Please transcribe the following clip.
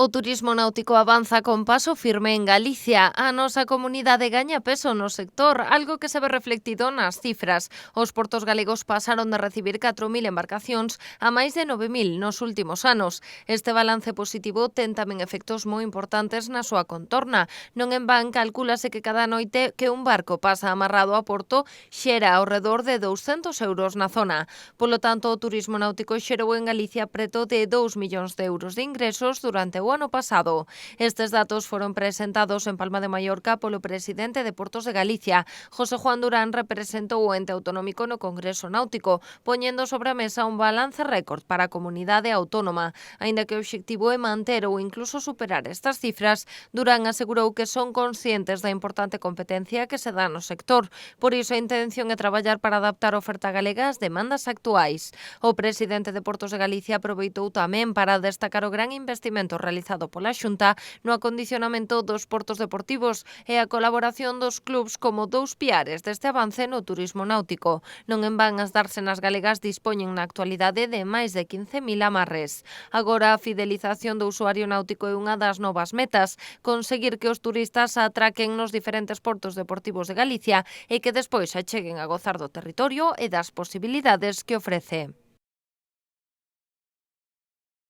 O turismo náutico avanza con paso firme en Galicia. A nosa comunidade gaña peso no sector, algo que se ve reflectido nas cifras. Os portos galegos pasaron de recibir 4.000 embarcacións a máis de 9.000 nos últimos anos. Este balance positivo ten tamén efectos moi importantes na súa contorna. Non en van, calcúlase que cada noite que un barco pasa amarrado a porto xera ao redor de 200 euros na zona. Polo tanto, o turismo náutico xerou en Galicia preto de 2 millóns de euros de ingresos durante o ano pasado. Estes datos foron presentados en Palma de Mallorca polo presidente de Portos de Galicia. José Juan Durán representou o ente autonómico no Congreso Náutico, poñendo sobre a mesa un balance récord para a comunidade autónoma. Aínda que o obxectivo é manter ou incluso superar estas cifras, Durán asegurou que son conscientes da importante competencia que se dá no sector. Por iso a intención é traballar para adaptar a oferta galega ás demandas actuais. O presidente de Portos de Galicia aproveitou tamén para destacar o gran investimento realizado pola Xunta no acondicionamento dos portos deportivos e a colaboración dos clubs como dous piares deste avance no turismo náutico. Non en van, as dársenas galegas dispoñen na actualidade de máis de 15.000 amarres. Agora, a fidelización do usuario náutico é unha das novas metas, conseguir que os turistas atraquen nos diferentes portos deportivos de Galicia e que despois se cheguen a gozar do territorio e das posibilidades que ofrece.